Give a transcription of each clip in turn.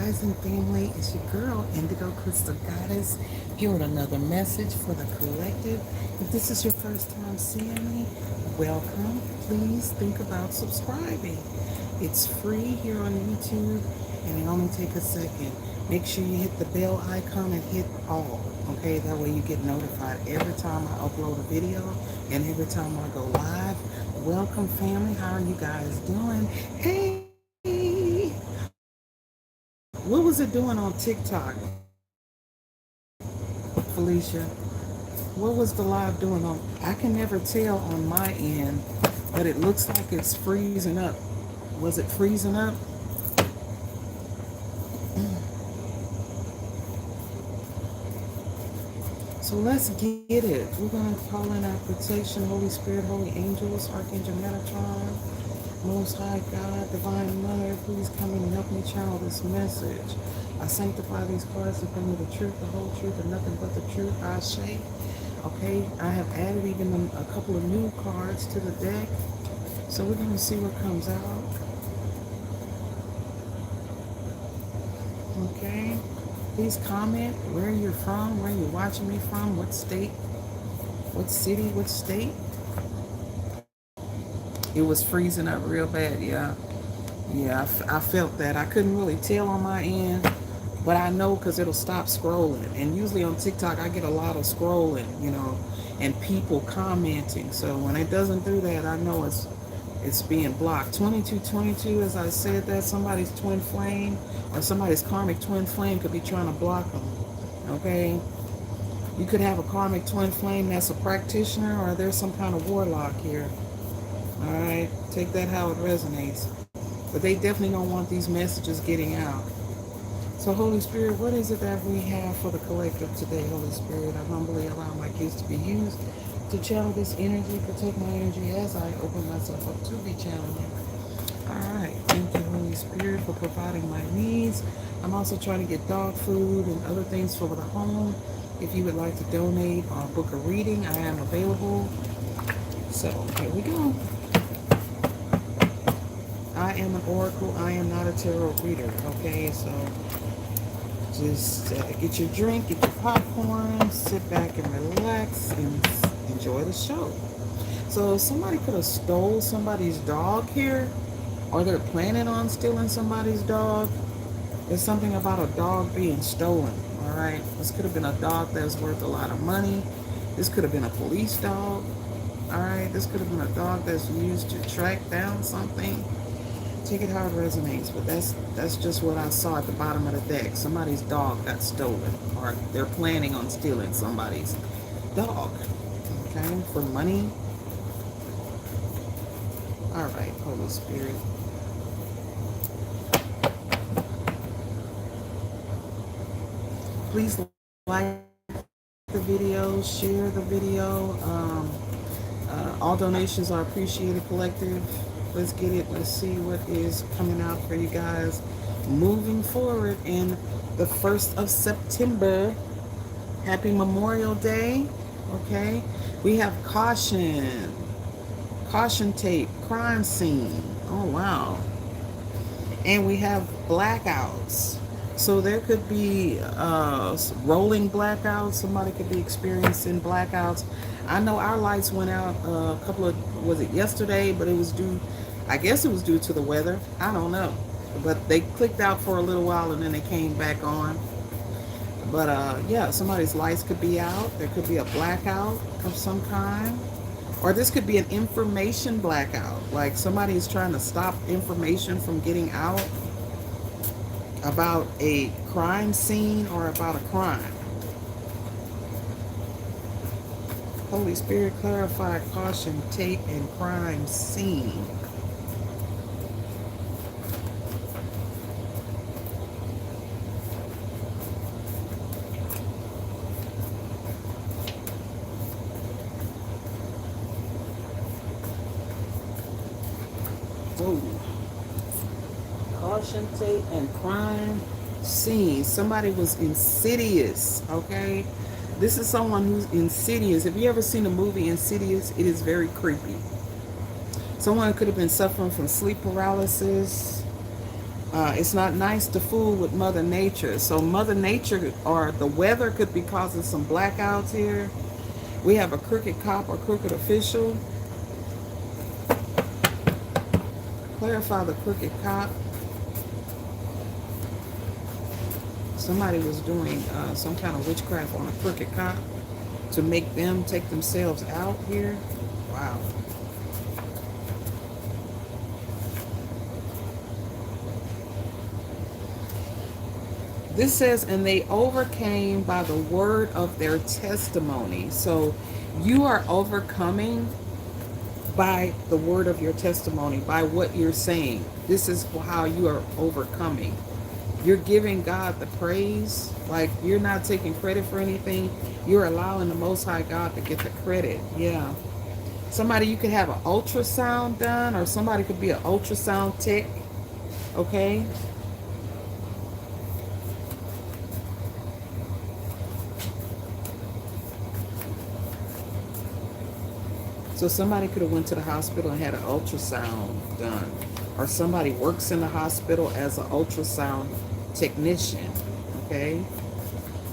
Rising family, it's your girl, Indigo Crystal Goddess, here with another message for the collective. If this is your first time seeing me, welcome. Please think about subscribing. It's free here on YouTube, and it only takes a second. Make sure you hit the bell icon and hit all, okay? That way you get notified every time I upload a video and every time I go live. Welcome, family. How are you guys doing? Hey! What was it doing on TikTok, Felicia? What was the live doing on? I can never tell on my end, but it looks like it's freezing up. Was it freezing up? So let's get it. We're going to call in our protection, Holy Spirit, Holy Angels, Archangel Metatron, Most High God, Divine Mother. Please come in and help me channel this message. I sanctify these cards to bring me the truth, the whole truth, and nothing but the truth. I say. Okay, I have added even a couple of new cards to the deck. So we're going to see what comes out. Okay. Please comment where you're from, where you're watching me from, what state, what city, what state. It was freezing up real bad, yeah. Yeah, I felt that. I couldn't really tell on my end, but I know because it'll stop scrolling. And usually on TikTok, I get a lot of scrolling, and people commenting. So when it doesn't do that, I know it's being blocked. 2222, as I said, that somebody's twin flame or somebody's karmic twin flame could be trying to block them. Okay, you could have a karmic twin flame that's a practitioner, or there's some kind of warlock here. All right, take that how it resonates. But they definitely don't want these messages getting out. So Holy Spirit, what is it that we have for the collective today, Holy Spirit? I humbly allow my gifts to be used to channel this energy, protect my energy as I open myself up to be channeled. All right, thank you, Holy Spirit, for providing my needs. I'm also trying to get dog food and other things for the home. If you would like to donate or book a reading, I am available. So here we go. I am an oracle. I am not a tarot reader. Okay, so just get your drink, get your popcorn, sit back and relax and enjoy the show. So somebody could have stole somebody's dog here, or they're planning on stealing somebody's dog. There's something about a dog being stolen. All right, this could have been a dog that's worth a lot of money. This could have been a police dog. All right, this could have been a dog that's used to track down something. Take it how it resonates, but that's just what I saw at the bottom of the deck. Somebody's dog got stolen, or they're planning on stealing somebody's dog. Okay, for money. All right, Holy Spirit. Please like the video, share the video. All donations are appreciated, collective. Let's get it. Let's see what is coming out for you guys moving forward in the 1st of September. Happy Memorial Day. Okay. We have caution. Caution tape. Crime scene. Oh, wow. And we have blackouts. So there could be rolling blackouts. Somebody could be experiencing blackouts. I know our lights went out a couple of, was it yesterday? But it was due, I guess it was due to the weather. I don't know. But they clicked out for a little while and then they came back on. But yeah, somebody's lights could be out. There could be a blackout of some kind. Or this could be an information blackout. Like somebody is trying to stop information from getting out about a crime scene or about a crime. Holy Spirit, clarify, caution, tape, and crime scene. Whoa. Caution tape and crime scene. Somebody was insidious, okay? This is someone who's insidious. Have you ever seen the movie Insidious? It is very creepy. Someone could have been suffering from sleep paralysis. It's not nice to fool with Mother Nature. So Mother Nature or the weather could be causing some blackouts here. We have a crooked cop or crooked official. Clarify the crooked cop. Somebody was doing some kind of witchcraft on a crooked cop to make them take themselves out here. Wow. This says, and they overcame by the word of their testimony. So you are overcoming by the word of your testimony, by what you're saying. This is how you are overcoming. You're giving God the praise. Like, you're not taking credit for anything. You're allowing the Most High God to get the credit. Yeah. Somebody, you could have an ultrasound done, or somebody could be an ultrasound tech. Okay. So somebody could have went to the hospital and had an ultrasound done. Or somebody works in the hospital as an ultrasound technician. Okay.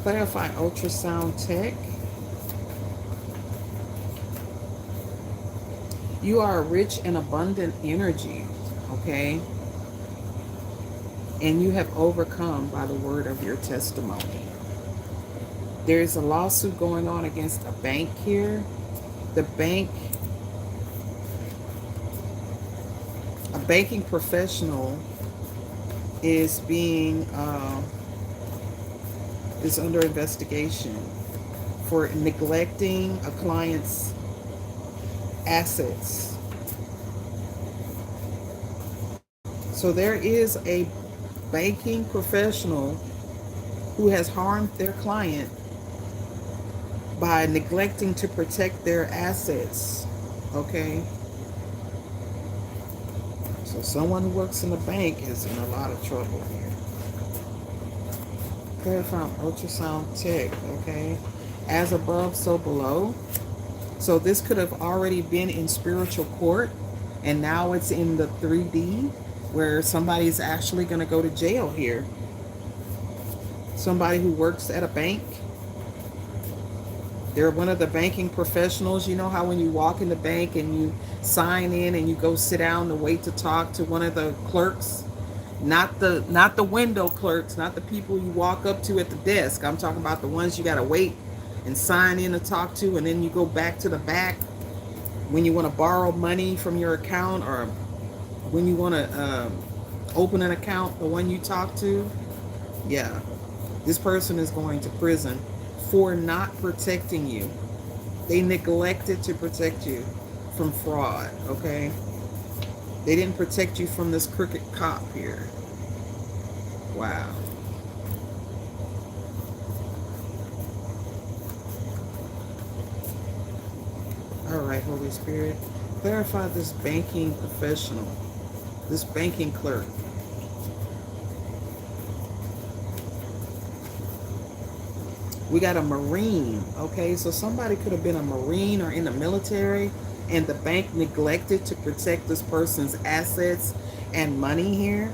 Clarify ultrasound tech. You are a rich and abundant energy. Okay. And you have overcome by the word of your testimony. There is a lawsuit going on against a bank here. The bank, a banking professional is is under investigation for neglecting a client's assets. So there is a banking professional who has harmed their client by neglecting to protect their assets. Okay. So someone who works in the bank is in a lot of trouble here. Clarify ultrasound tech. Okay. As above, so below. So this could have already been in spiritual court, and now it's in the 3D where somebody's actually going to go to jail here. Somebody who works at a bank. They're one of the banking professionals. You know how when you walk in the bank and you sign in and you go sit down to wait to talk to one of the clerks? Not the window clerks, not the people you walk up to at the desk. I'm talking about the ones you got to wait and sign in to talk to, and then you go back to the back when you want to borrow money from your account, or when you want to open an account, the one you talk to. Yeah, this person is going to prison for not protecting you. They neglected to protect you from fraud, okay? They didn't protect you from this crooked cop here. Wow. All right, Holy Spirit, clarify this banking professional, this banking clerk. We got a Marine, okay? So somebody could have been a Marine or in the military, and the bank neglected to protect this person's assets and money here.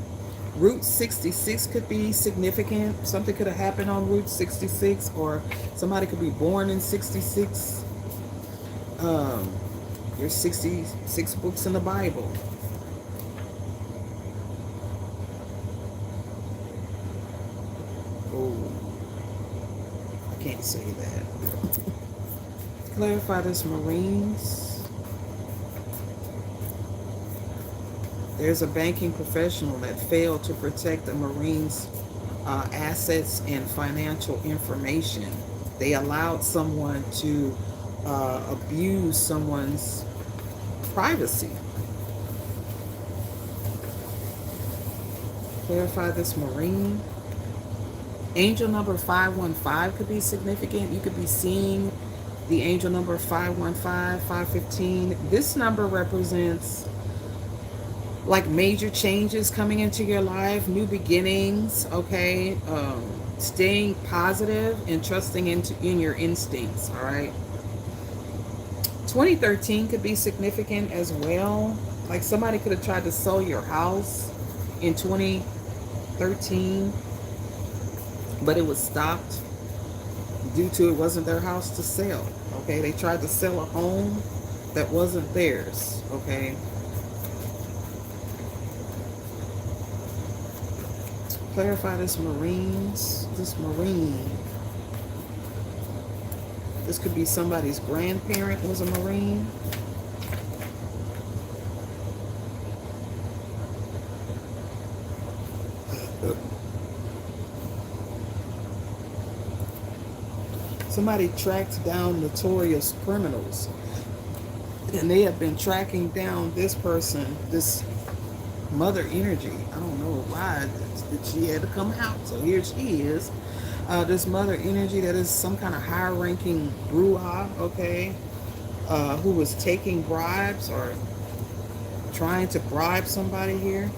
Route 66 could be significant. Something could have happened on Route 66, or somebody could be born in 66. There's 66 books in the Bible. Oh, I can't say that. Clarify this, Marines. There's a banking professional that failed to protect the Marines' assets and financial information. They allowed someone to abuse someone's privacy. Clarify this, Marine. Angel number 515 could be significant. You could be seeing the angel number 515, 515. This number represents like major changes coming into your life, new beginnings, okay? Staying positive and trusting in your instincts, all right? 2013 could be significant as well. Like somebody could have tried to sell your house in 13, but it was stopped due to it wasn't their house to sell. Okay, they tried to sell a home that wasn't theirs. Okay, clarify this Marines. This Marine. This could be somebody's grandparent was a Marine. Somebody tracked down notorious criminals, and they have been tracking down this person, this mother energy. I don't know why that she had to come out. So here she is. This mother energy that is some kind of high ranking bruja, okay, who was taking bribes or trying to bribe somebody here.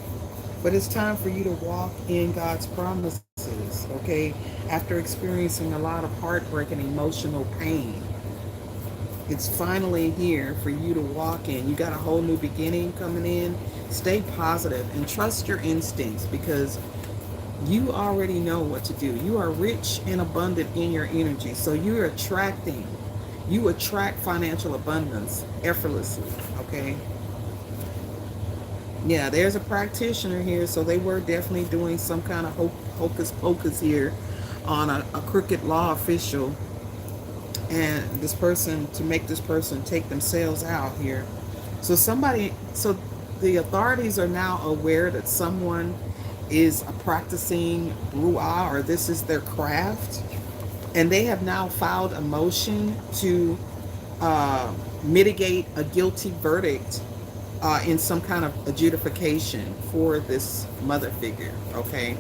But it's time for you to walk in God's promises, okay? After experiencing a lot of heartbreak and emotional pain, it's finally here for you to walk in. You got a whole new beginning coming in. Stay positive and trust your instincts, because you already know what to do. You are rich and abundant in your energy. So you attract financial abundance effortlessly, okay? Yeah, there's a practitioner here, so they were definitely doing some kind of hocus pocus here on a crooked law official, and this person, to make this person take themselves out here. So the authorities are now aware that someone is a practicing ru'ah, or this is their craft, and they have now filed a motion to mitigate a guilty verdict in some kind of adjudication for this mother figure, okay?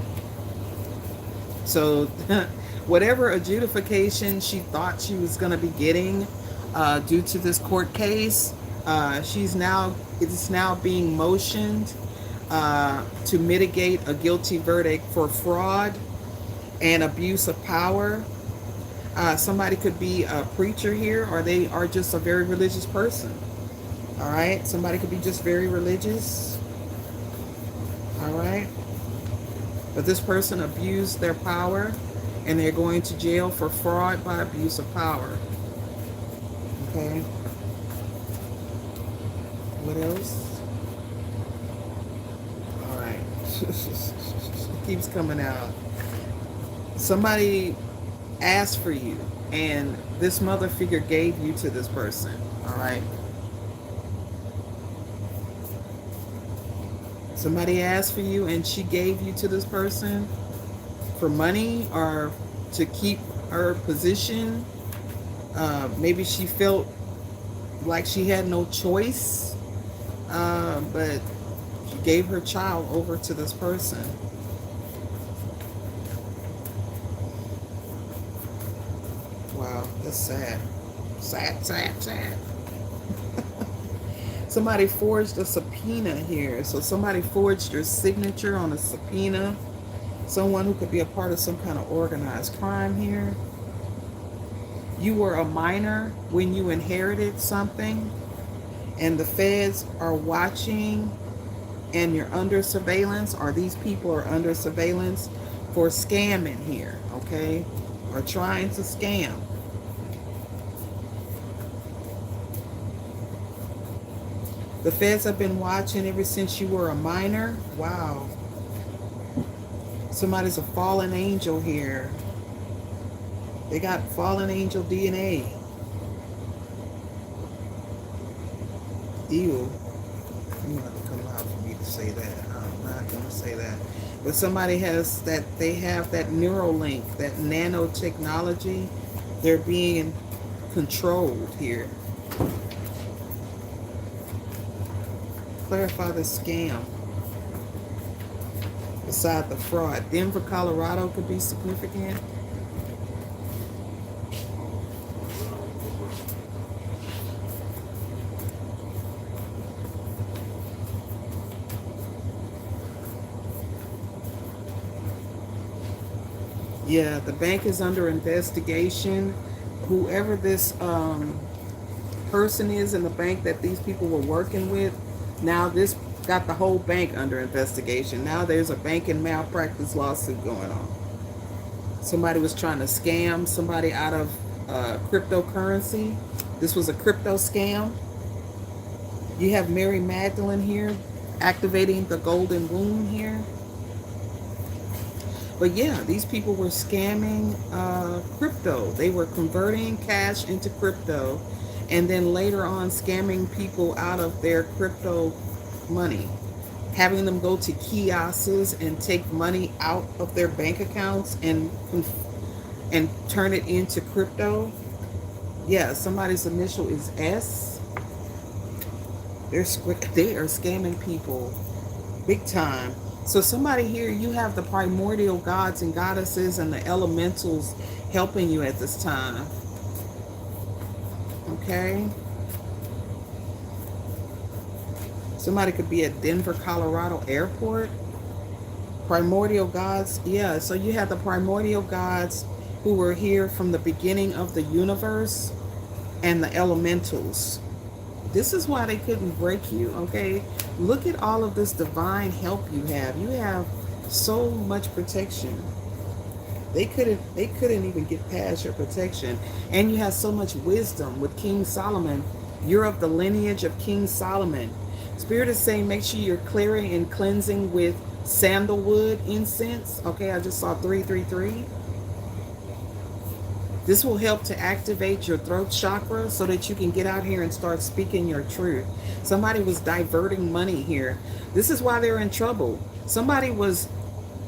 So whatever adjudication she thought she was going to be getting due to this court case, it is now being motioned to mitigate a guilty verdict for fraud and abuse of power. Somebody could be a preacher here, or they are just a very religious person. All right, somebody could be just very religious. All right, but this person abused their power, and they're going to jail for fraud by abuse of power. Okay, what else? All right, it keeps coming out. Somebody asked for you, and this mother figure gave you to this person. All right. Somebody asked for you and she gave you to this person for money or to keep her position. Maybe she felt like she had no choice, but she gave her child over to this person. Wow, that's sad. Sad, sad, sad. Somebody forged a subpoena here. So somebody forged your signature on a subpoena. Someone who could be a part of some kind of organized crime here. You were a minor when you inherited something, and the feds are watching, and you're under surveillance, or these people are under surveillance for scamming here, okay? Or trying to scam. The feds have been watching ever since you were a minor. Wow. Somebody's a fallen angel here. They got fallen angel DNA. Ew. I'm not gonna come out for me to say that. I'm not gonna say that. But somebody has that, they have that Neuralink, that nanotechnology. They're being controlled here. Clarify the scam. Beside the fraud, Denver, Colorado could be significant. Yeah, the bank is under investigation. Whoever this person is in the bank that these people were working with, now this got the whole bank under investigation. Now there's a banking malpractice lawsuit going on. Somebody was trying to scam somebody out of cryptocurrency. This was a crypto scam. You have Mary Magdalene here activating the golden womb here. But yeah, these people were scamming crypto. They were converting cash into crypto and then later on scamming people out of their crypto money, having them go to kiosks and take money out of their bank accounts and turn it into crypto. Yeah, somebody's initial is S. They are scamming people big time. So somebody here, you have the primordial gods and goddesses and the elementals helping you at this time. Okay? Somebody could be at Denver, Colorado airport. Primordial gods. Yeah, so you have the primordial gods who were here from the beginning of the universe and the elementals. This is why they couldn't break you, okay? Look at all of this divine help you have. You have so much protection. They couldn't even get past your protection. And you have so much wisdom with King Solomon. You're of the lineage of King Solomon. Spirit is saying make sure you're clearing and cleansing with sandalwood incense. Okay, I just saw 333. This will help to activate your throat chakra so that you can get out here and start speaking your truth. Somebody was diverting money here. This is why they're in trouble. Somebody was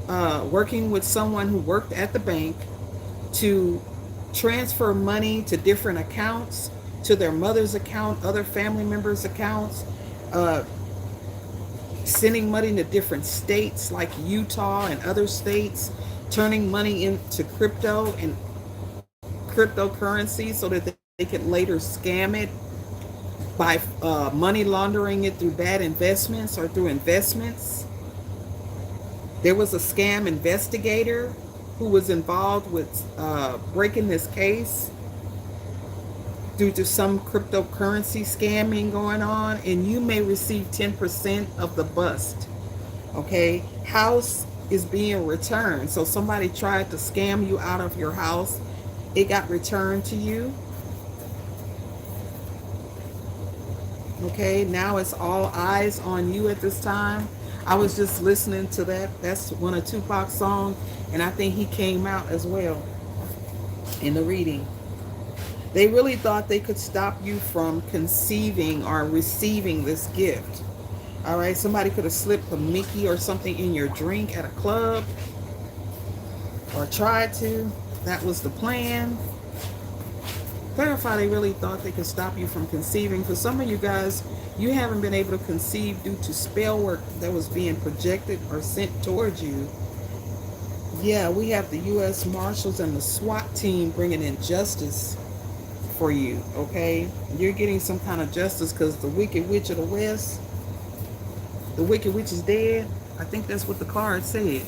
working with someone who worked at the bank to transfer money to different accounts, to their mother's account, other family members' accounts, sending money to different states like Utah and other states, turning money into crypto and cryptocurrency so that they could later scam it by money laundering it through bad investments or through investments. There was a scam investigator who was involved with breaking this case due to some cryptocurrency scamming going on, and you may receive 10% of the bust. Okay, house is being returned. So somebody tried to scam you out of your house. It got returned to you. Okay, now it's all eyes on you at this time. I was just listening to that. That's one of Tupac's songs, and I think he came out as well in the reading. They really thought they could stop you from conceiving or receiving this gift. All right, somebody could have slipped a Mickey or something in your drink at a club or tried to. That was the plan. Clarify, they really thought they could stop you from conceiving. For some of you guys, you haven't been able to conceive due to spell work that was being projected or sent towards you. Yeah, we have the U.S. Marshals and the SWAT team bringing in justice for you, okay? You're getting some kind of justice because the Wicked Witch of the West, the Wicked Witch is dead. I think that's what the card said.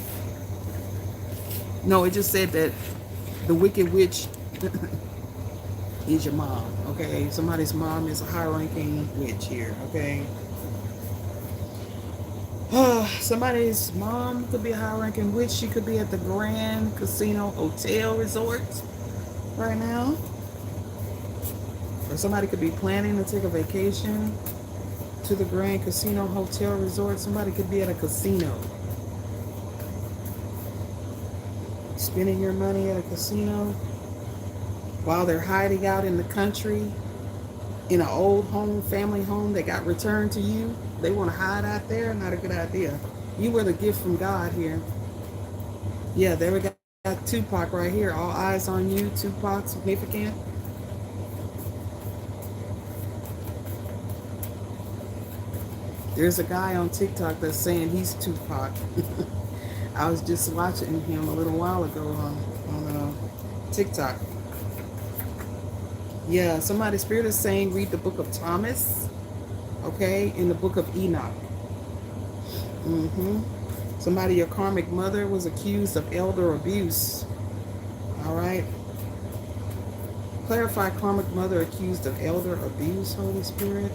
No, it just said that the Wicked Witch is your mom, okay? Somebody's mom is a high-ranking witch here, okay? Somebody's mom could be a high-ranking witch. She could be at the Grand Casino Hotel Resort right now. Or somebody could be planning to take a vacation to the Grand Casino Hotel Resort. Somebody could be at a casino. Spending your money at a casino while they're hiding out in the country in an old home, family home that got returned to you. They want to hide out there. Not a good idea. You were the gift from God here. Yeah, there we got Tupac right here. All eyes on you. Tupac, significant. There's a guy on TikTok that's saying he's Tupac. I was just watching him a little while ago on TikTok. Yeah, somebody's spirit is saying read the book of Thomas, okay, in the book of Enoch. Somebody, your karmic mother was accused of elder abuse. All right. Clarify karmic mother accused of elder abuse, Holy Spirit.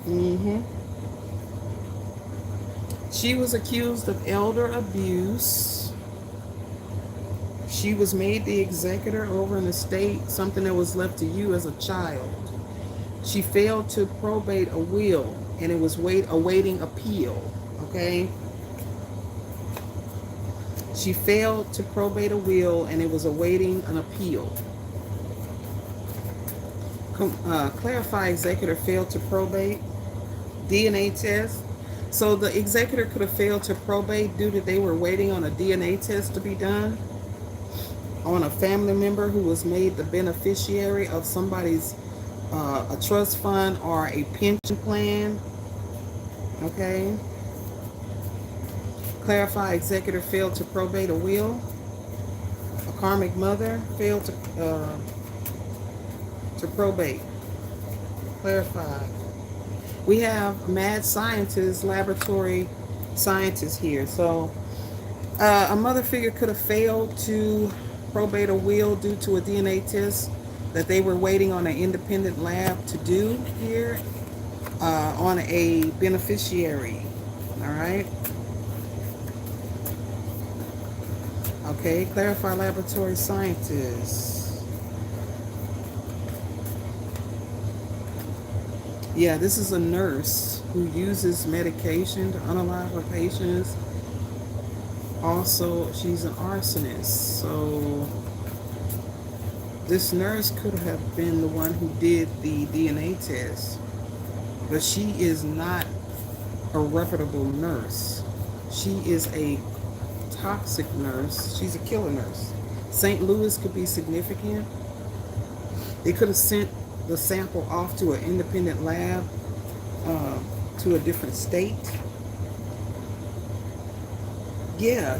Mm-hmm. She was accused of elder abuse. She was made the executor over an estate, something that was left to you as a child. She failed to probate a will, and it was awaiting appeal. Okay? She failed to probate a will, and it was awaiting an appeal. Clarify executor failed to probate. DNA test. So the executor could have failed to probate due to they were waiting on a DNA test to be done on a family member who was made the beneficiary of somebody's a trust fund or a pension plan. Okay. Clarify executor failed to probate a will. A karmic mother failed to probate. Clarify. We have mad scientists, laboratory scientists here. So a mother figure could have failed to probate a will due to a DNA test that they were waiting on an independent lab to do here on a beneficiary. All right. Okay, clarify laboratory scientists. Yeah, this is a nurse who uses medication to unalive her patients. Also, she's an arsonist. So this nurse could have been the one who did the DNA test. But she is not a reputable nurse. She is a toxic nurse. She's a killer nurse. St. Louis could be significant. They could have sent the sample off to an independent lab to a different state. Yeah,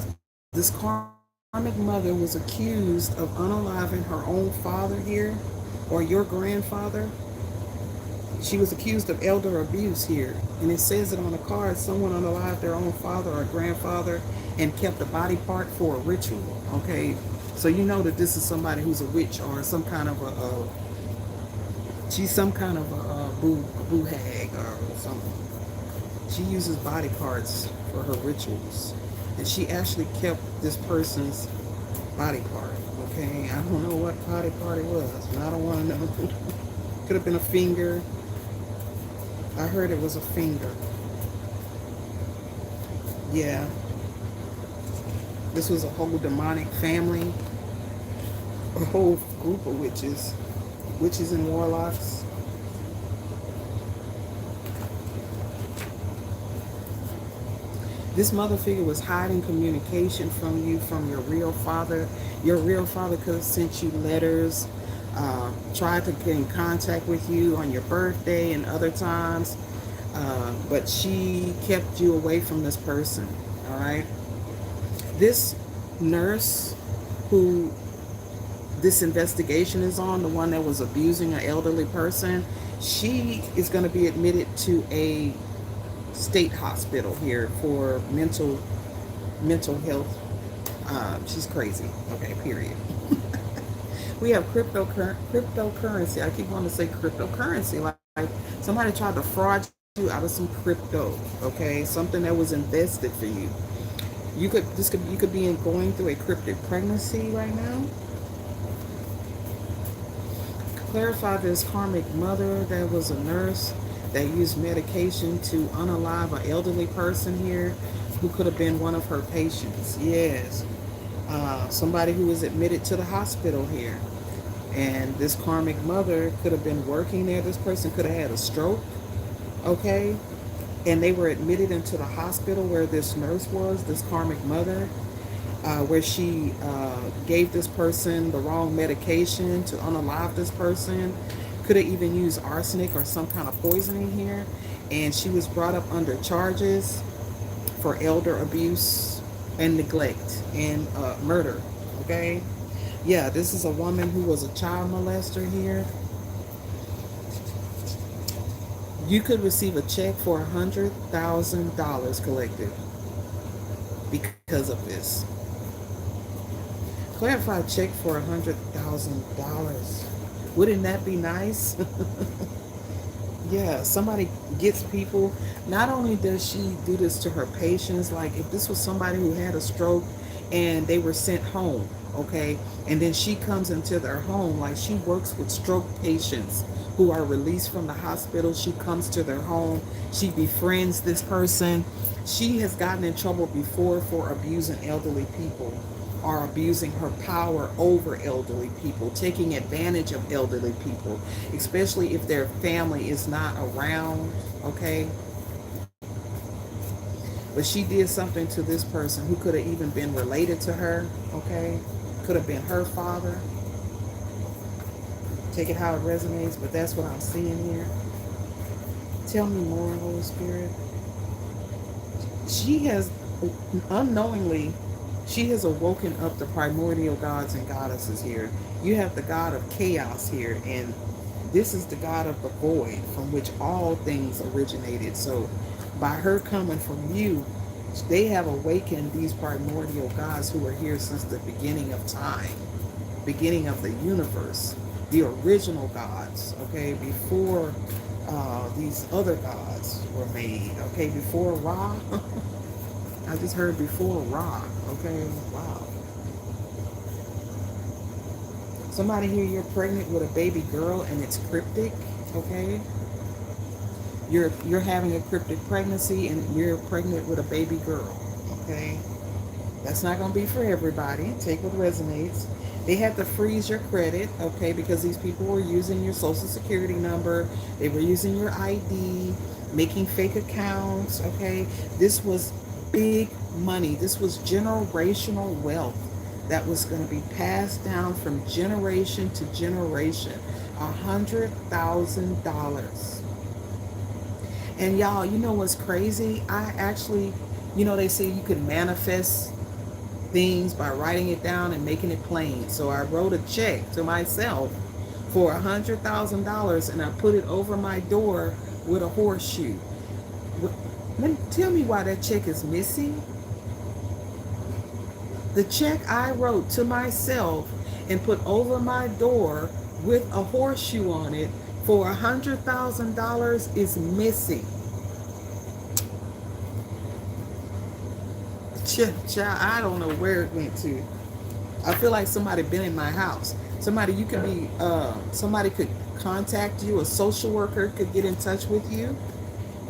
this karmic mother was accused of unaliving her own father here, or your grandfather. She was accused of elder abuse here. And it says it on the card, someone unalived their own father or grandfather and kept a body part for a ritual. Okay, so you know that this is somebody who's a witch or some kind of she's some kind of a boo hag or something. She uses body parts for her rituals. And she actually kept this person's body part. Okay, I don't know what body part it was, and I don't want to know. Could have been a finger. I heard it was a finger. Yeah. This was a whole demonic family, a whole group of witches, witches and warlocks. This mother figure was hiding communication from you, from your real father. Your real father could have sent you letters, tried to get in contact with you on your birthday and other times, but she kept you away from this person, all right? This nurse who this investigation is on, the one that was abusing an elderly person, she is going to be admitted to a state hospital here for mental health. She's crazy. Okay, period. We have cryptocurrency. I keep wanting to say cryptocurrency. Like somebody tried to fraud you out of some crypto. Okay, something that was invested for you. You could be going through a cryptic pregnancy right now. Clarify this karmic mother that was a nurse that used medication to unalive an elderly person here who could have been one of her patients. Yes. Somebody who was admitted to the hospital here. And this karmic mother could have been working there. This person could have had a stroke. Okay. And they were admitted into the hospital where this nurse was, this karmic mother, where she gave this person the wrong medication to unalive this person. Could have even used arsenic or some kind of poisoning here. And she was brought up under charges for elder abuse and neglect and murder. Okay? Yeah, this is a woman who was a child molester here. You could receive a check for $100,000 collected because of this. Clarify check for $100,000. Wouldn't that be nice? Yeah, somebody gets people. Not only does she do this to her patients, like if this was somebody who had a stroke and they were sent home, okay, and then she comes into their home, like she works with stroke patients who are released from the hospital. She comes to their home, she befriends this person. She has gotten in trouble before for abusing elderly people or abusing her power over elderly people, taking advantage of elderly people, especially if their family is not around, okay? But she did something to this person who could have even been related to her, okay? Could have been her father. Take it how it resonates, but that's what I'm seeing here. Tell me more, Holy Spirit. She has unknowingly, she has awoken up the primordial gods and goddesses here. You have the god of chaos here, and this is the god of the void from which all things originated. So by her coming from you, they have awakened these primordial gods who are here since the beginning of time, beginning of the universe, the original gods, okay, before these other gods were made, okay, before Ra. I just heard before Ra, okay, wow. Somebody here, you're pregnant with a baby girl and it's cryptic, okay? You're having a cryptic pregnancy and you're pregnant with a baby girl, okay? That's not going to be for everybody. Take what resonates. They had to freeze your credit, okay, because these people were using your social security number. They were using your ID, making fake accounts, okay. This was big money. This was generational wealth that was going to be passed down from generation to generation. $100,000. And y'all, you know what's crazy? I actually, they say you can manifest things by writing it down and making it plain. So I wrote a check to myself for $100,000 and I put it over my door with a horseshoe. Tell me why that check is missing. The check I wrote to myself and put over my door with a horseshoe on it for $100,000 is missing. Child, I don't know where it went to. I feel like somebody been in my house. Somebody you could be, somebody could contact you. A social worker could get in touch with you.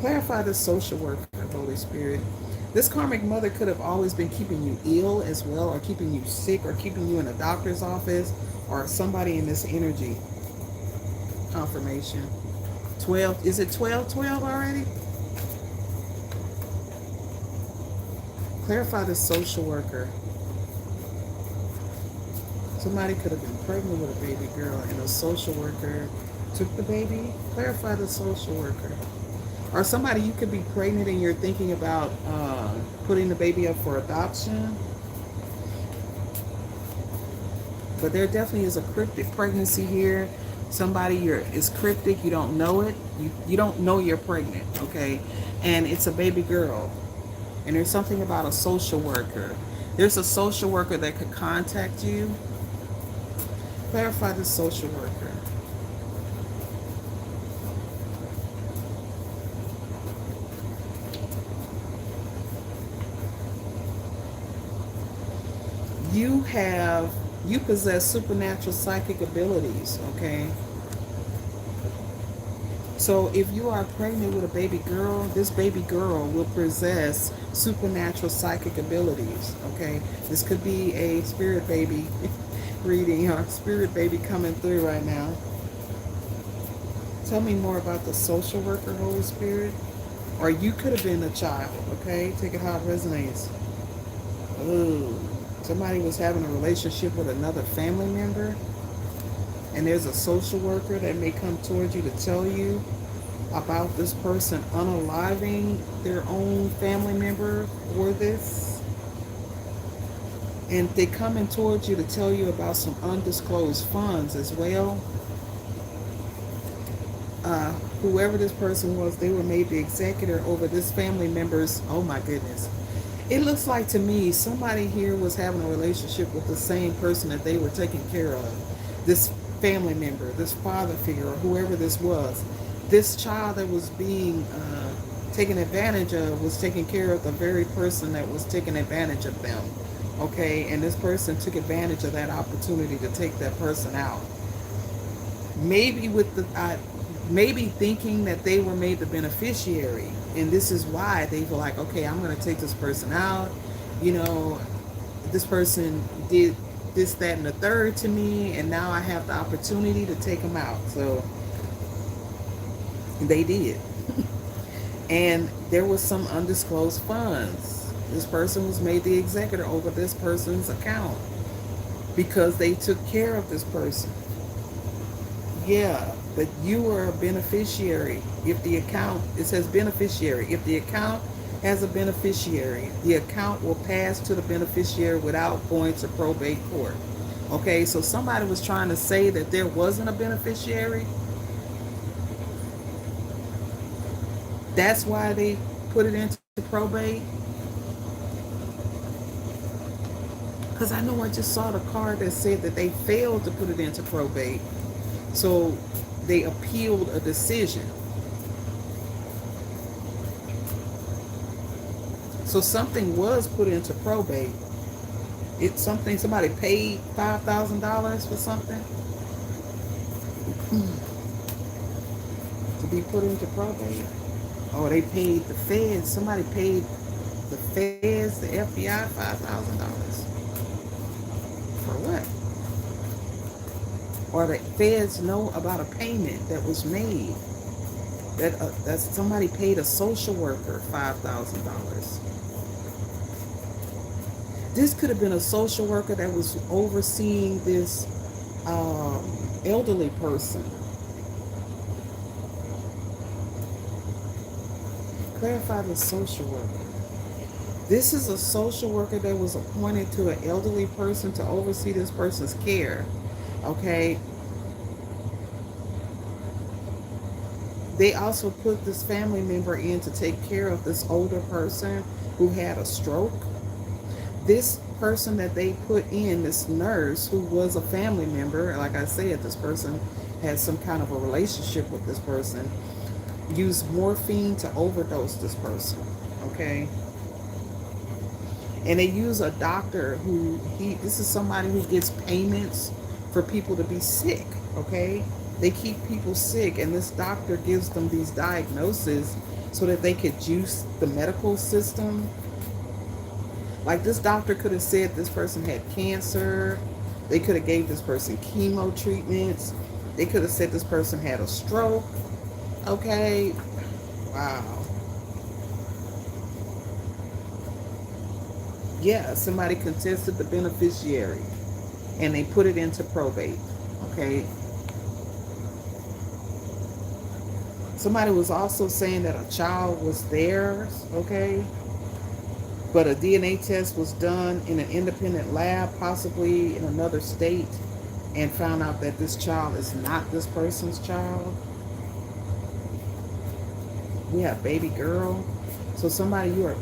Clarify the social worker, Holy Spirit. This karmic mother could have always been keeping you ill as well, or keeping you sick, or keeping you in a doctor's office, or somebody in this energy. Confirmation. 12. Is it 12:12 already? Clarify the social worker. Somebody could have been pregnant with a baby girl and a social worker took the baby. Clarify the social worker. Or somebody, you could be pregnant and you're thinking about putting the baby up for adoption. But there definitely is a cryptic pregnancy here. Somebody is cryptic, you don't know it. You don't know you're pregnant, okay? And it's a baby girl. And there's something about a social worker. There's a social worker that could contact you. Clarify the social worker. You possess supernatural psychic abilities, okay? So if you are pregnant with a baby girl, this baby girl will possess supernatural psychic abilities, okay? This could be a spirit baby reading or spirit baby coming through right now. Tell me more about the social worker, Holy Spirit. Or you could have been a child, okay? Take it how it resonates. Ooh. Somebody was having a relationship with another family member, and there's a social worker that may come towards you to tell you about this person unaliving their own family member for this. And they coming towards you to tell you about some undisclosed funds as well. Whoever this person was, they were made the executor over this family member's, oh my goodness. It looks like to me somebody here was having a relationship with the same person that they were taking care of. This family member, this father figure, or whoever this was. This child that was being taken advantage of was taking care of the very person that was taking advantage of them. Okay, and this person took advantage of that opportunity to take that person out. Maybe with the maybe thinking that they were made the beneficiary, and this is why they were like, okay, I'm going to take this person out. You know, this person did this, that, and the third to me, and now I have the opportunity to take them out. So they did. And there was some undisclosed funds. This person was made the executor over this person's account because they took care of this person. Yeah, but you were a beneficiary. If the account, it says beneficiary. If the account has a beneficiary, the account will pass to the beneficiary without going to probate court. Okay, so somebody was trying to say that there wasn't a beneficiary. That's why they put it into probate. Because I know I just saw the card that said that they failed to put it into probate. So they appealed a decision. So something was put into probate. It's something, somebody paid $5,000 for something to be put into probate. Oh, they paid the feds. Somebody paid the feds, the FBI, $5,000. For what? Or the feds know about a payment that was made. That somebody paid a social worker $5,000. This could have been a social worker that was overseeing this elderly person. Clarify the social worker. This is a social worker that was appointed to an elderly person to oversee this person's care. Okay. They also put this family member in to take care of this older person who had a stroke. This person that they put in, this nurse who was a family member, like I said, this person had some kind of a relationship with this person, used morphine to overdose this person. Okay. And they use a doctor this is somebody who gets payments for people to be sick. Okay. They keep people sick, and this doctor gives them these diagnoses so that they could juice the medical system. Like, this doctor could have said this person had cancer. They could have gave this person chemo treatments. They could have said this person had a stroke. Okay. Wow. Yeah, somebody contested the beneficiary and they put it into probate. Okay. Somebody was also saying that a child was theirs. Okay. But a DNA test was done in an independent lab, possibly in another state, and found out that this child is not this person's child. We have baby girl. So somebody, you are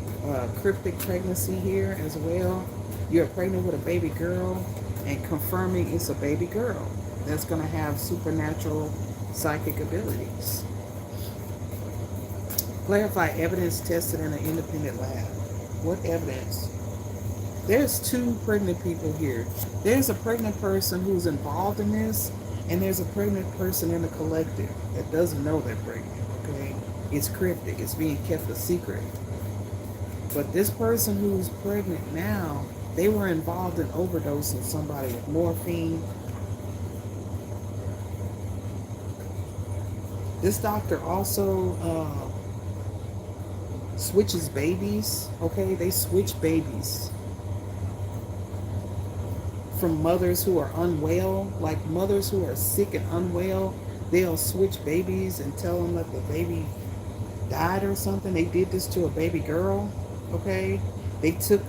cryptic pregnancy here as well. You're pregnant with a baby girl and confirming it's a baby girl that's going to have supernatural psychic abilities. Clarify evidence tested in an independent lab. What evidence? There's two pregnant people here. There's a pregnant person who's involved in this, and there's a pregnant person in the collective that doesn't know they're pregnant. Okay, it's cryptic. It's being kept a secret. But this person who's pregnant now, they were involved in overdosing somebody with morphine. This doctor also switches babies. Okay, they switch babies from mothers who are unwell, like mothers who are sick and unwell. They'll switch babies and tell them that the baby died or something. They did this to a baby girl. Okay, they took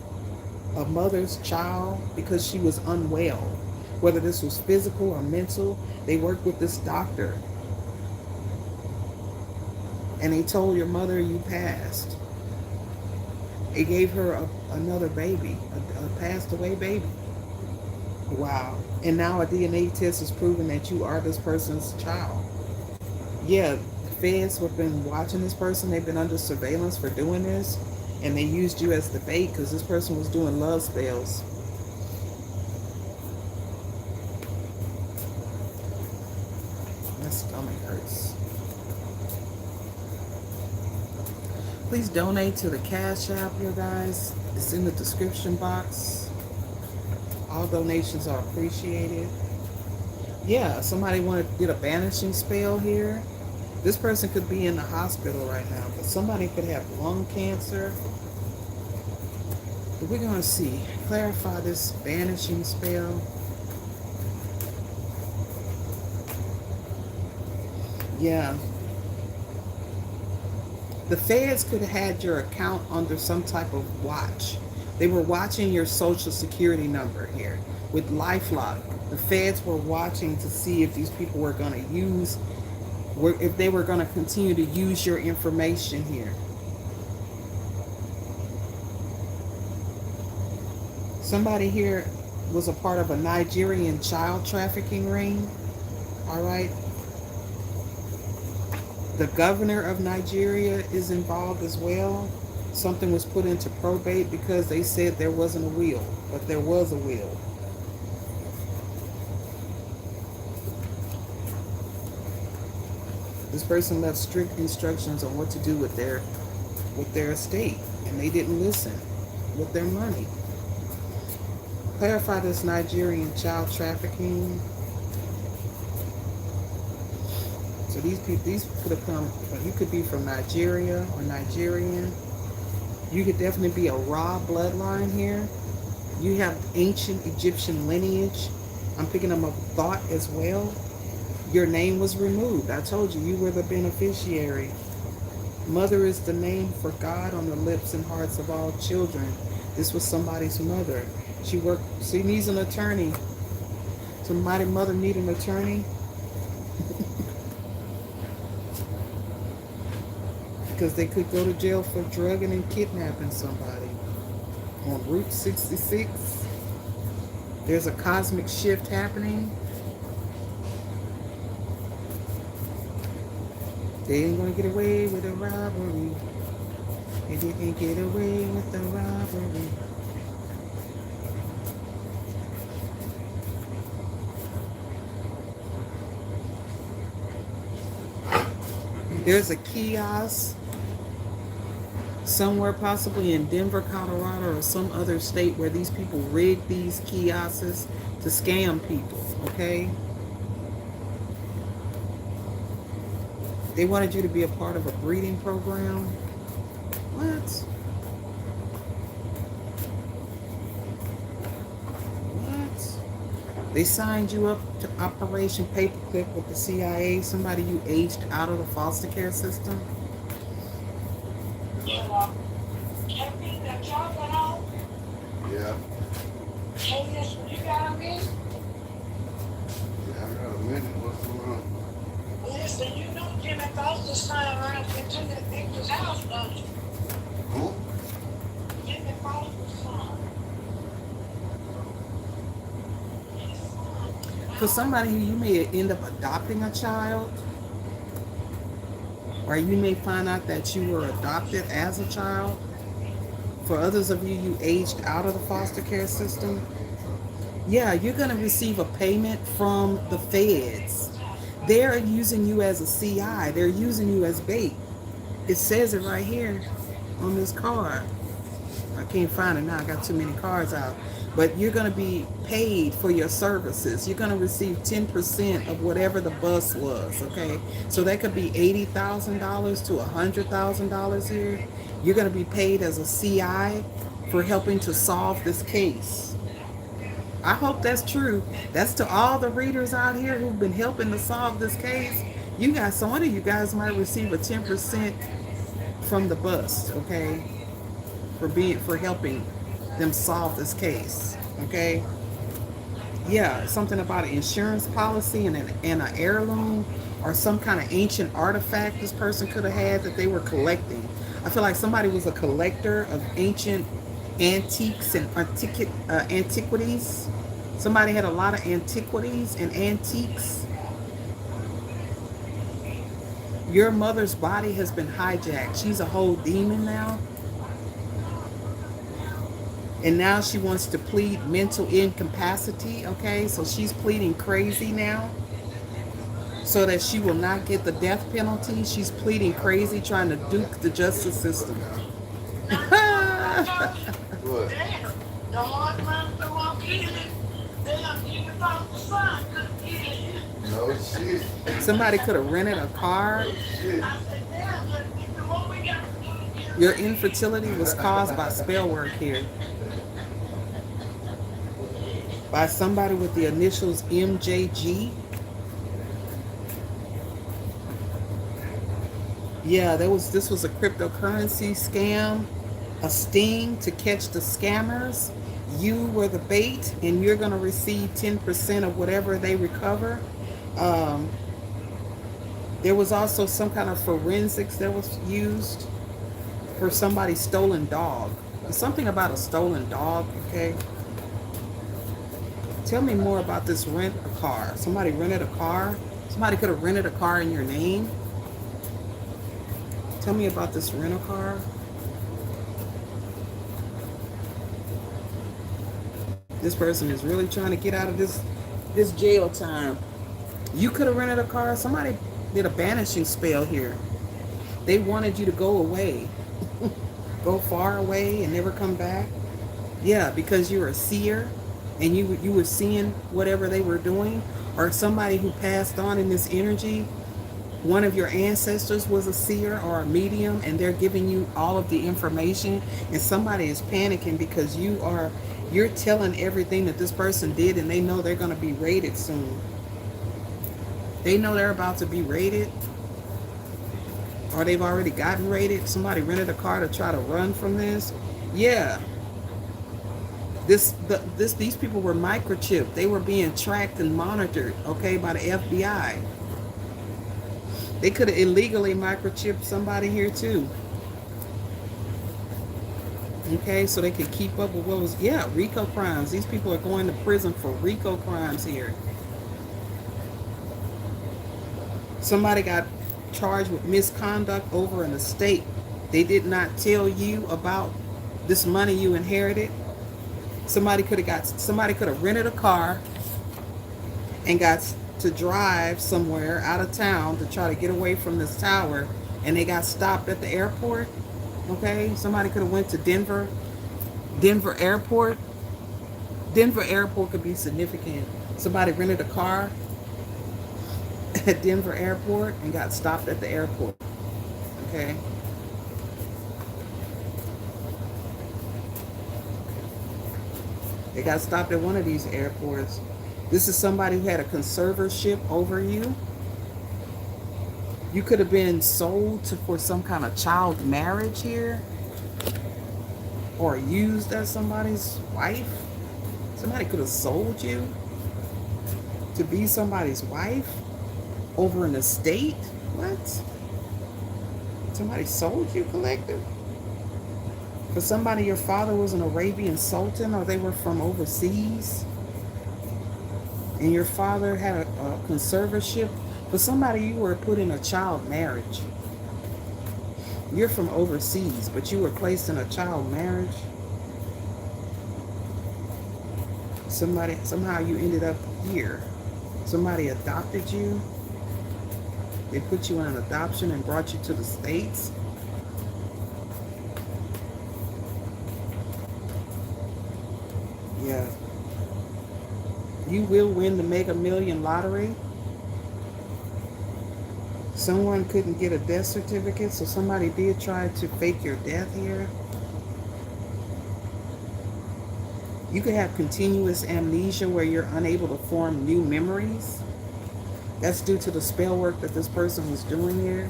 a mother's child because she was unwell, whether this was physical or mental. They worked with this doctor and they told your mother you passed. It gave her another baby, a passed away baby. Wow. And now a DNA test is proving that you are this person's child. Yeah, feds have been watching this person. They've been under surveillance for doing this, and they used you as the bait because this person was doing love spells. My stomach hurts. Please donate to the Cash App, you guys. It's in the description box. All donations are appreciated. Yeah, somebody wanted to get a banishing spell here. This person could be in the hospital right now, but somebody could have lung cancer. But we're going to see. Clarify this banishing spell. Yeah. The feds could have had your account under some type of watch. They were watching your social security number here with LifeLock. The feds were watching to see if these people were going to use, if they were going to continue to use your information here. Somebody here was a part of a Nigerian child trafficking ring. All right. The governor of Nigeria is involved as well. Something was put into probate because they said there wasn't a will, but there was a will. This person left strict instructions on what to do with their estate, and they didn't listen with their money. Clarify this Nigerian child trafficking. So these could have come. You could be from Nigeria or Nigerian. You could definitely be a raw bloodline here. You have ancient Egyptian lineage. I'm picking up a thought as well. Your name was removed. I told you, you were the beneficiary. Mother is the name for God on the lips and hearts of all children. This was somebody's mother. She needs an attorney. Somebody mother need an attorney. Because they could go to jail for drugging and kidnapping somebody. On Route 66, there's a cosmic shift happening. They ain't gonna get away with the robbery. They didn't get away with the robbery. There's a kiosk somewhere, possibly in Denver, Colorado, or some other state where these people rig these kiosks to scam people, okay? They wanted you to be a part of a breeding program. What? What? They signed you up to Operation Paperclip with the CIA, somebody you aged out of the foster care system. Yeah. Hey, this what you got on me? Yeah, I got a minute. What's going on? Listen, you know Jimmy Foster's son around into that Victor's house, don't you? Who? Jimmy Foster's son. For somebody who you may end up adopting a child, or you may find out that you were adopted as a child. For others of you, you aged out of the foster care system. Yeah, you're going to receive a payment from the feds. They're using you as a CI. They're using you as bait. It says it right here on this card. I can't find it now. I got too many cards out. But you're going to be paid for your services. You're going to receive 10% of whatever the bus was, okay? So that could be $80,000 to $100,000 here. You're going to be paid as a CI for helping to solve this case. I hope that's true. That's to all the readers out here who've been helping to solve this case. You guys, some of you guys might receive a 10% from the bust, okay? For helping them solve this case, okay? Yeah, something about an insurance policy and an heirloom or some kind of ancient artifact this person could have had that they were collecting. I feel like somebody was a collector of ancient antiques and antiquities. Somebody had a lot of antiquities and antiques. Your mother's body has been hijacked. She's a whole demon now. And now she wants to plead mental incapacity. Okay, so she's pleading crazy now so that she will not get the death penalty. She's pleading crazy, trying to duke the justice system. Now remember what I told you? What? Damn. The hard man to walk in it. Damn, even thought the sun couldn't get in. No shit. Somebody could have rented a car. No shit. I said, damn, look, what we got to do to Your get infertility was caused by spell work here. By somebody with the initials MJG. Yeah, this was a cryptocurrency scam, a sting to catch the scammers. You were the bait, and you're going to receive 10% of whatever they recover. Um, there was also some kind of forensics that was used for somebody's stolen dog. Something about a stolen dog, okay? Tell me more about this rent a car. Somebody rented a car. Somebody could have rented a car in your name. Tell me about this rental car. This person is really trying to get out of this jail time. You could have rented a car. Somebody did a banishing spell here. They wanted you to go away. Go far away and never come back. Yeah, because you're a seer and you were seeing whatever they were doing, or somebody who passed on in this energy. One of your ancestors was a seer or a medium, and they're giving you all of the information, and somebody is panicking because you're telling everything that this person did, and they know they're going to be raided soon. They know they're about to be raided, or they've already gotten raided. Somebody rented a car to try to run from this. Yeah. These people were microchipped. They were being tracked and monitored, okay, by the FBI. They could have illegally microchipped somebody here too. Okay, so they could keep up with what was, yeah, RICO crimes. These people are going to prison for RICO crimes here. Somebody got charged with misconduct over an estate. They did not tell you about this money you inherited. Somebody could have rented a car and got to drive somewhere out of town to try to get away from this tower, and they got stopped at the airport. Okay, somebody could have went to Denver Airport. Denver Airport could be significant. Somebody rented a car at Denver Airport and got stopped at the airport. Okay. They got stopped at one of these airports. This is somebody who had a conservatorship over you. You could have been sold for some kind of child marriage here, or used as somebody's wife. Somebody could have sold you to be somebody's wife over an estate. What? Somebody sold you, collective? For somebody, your father was an Arabian sultan, or they were from overseas, and your father had a conservatorship. For somebody, you were put in a child marriage. You're from overseas, but you were placed in a child marriage. Somehow you ended up here. Somebody adopted you. They put you in an adoption and brought you to the States. Yeah. You will win the Mega Million lottery. Someone couldn't get a death certificate, so somebody did try to fake your death here. You could have continuous amnesia where you're unable to form new memories. That's due to the spell work that this person was doing here.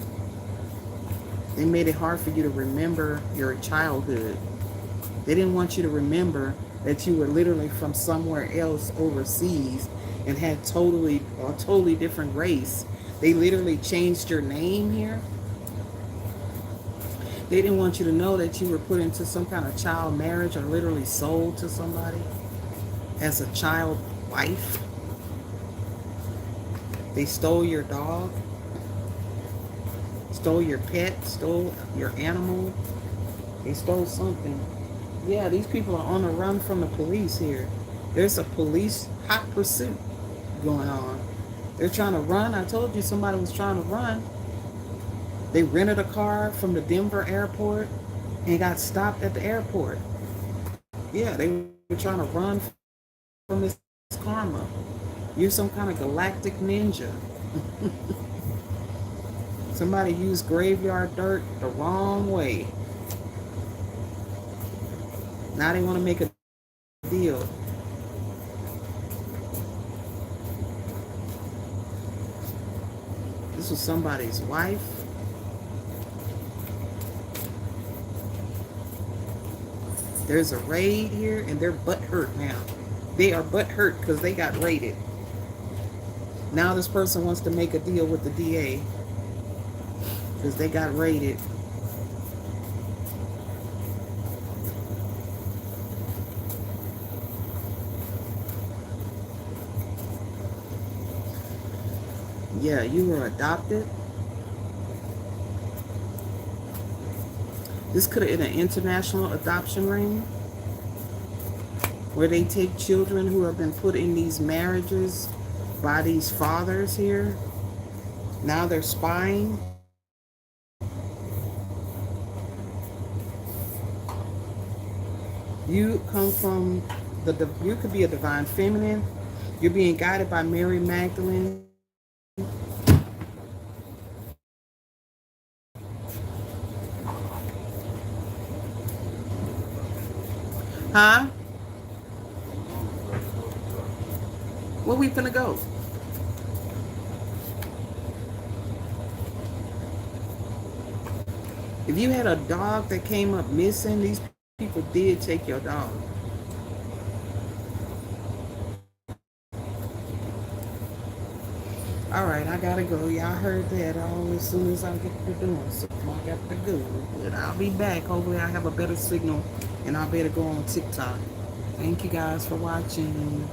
They made it hard for you to remember your childhood. They didn't want you to remember that you were literally from somewhere else overseas and had a totally different race. They literally changed your name here. They didn't want you to know that you were put into some kind of child marriage or literally sold to somebody as a child wife. They stole your dog. Stole your pet, stole your animal. They stole something. Yeah, these people are on the run from the police here. There's a police hot pursuit going on. They're trying to run. I told you somebody was trying to run. They rented a car from the Denver airport and got stopped at the airport. Yeah, they were trying to run from this karma. You're some kind of galactic ninja. Somebody used graveyard dirt the wrong way. Now they want to make a deal. This was somebody's wife. There's a raid here, and they're butt hurt now. They are butt hurt because they got raided. Now this person wants to make a deal with the DA because they got raided. Yeah, you were adopted. This could have been an international adoption ring where they take children who have been put in these marriages by these fathers here. Now they're spying. You come from you could be a divine feminine. You're being guided by Mary Magdalene. Huh? Where we finna go? If you had a dog that came up missing, these people did take your dog. All right, I gotta go. Y'all heard that all as soon as I get to doing something. I got to go. But I'll be back. Hopefully I have a better signal and I'll be able to go on TikTok. Thank you guys for watching.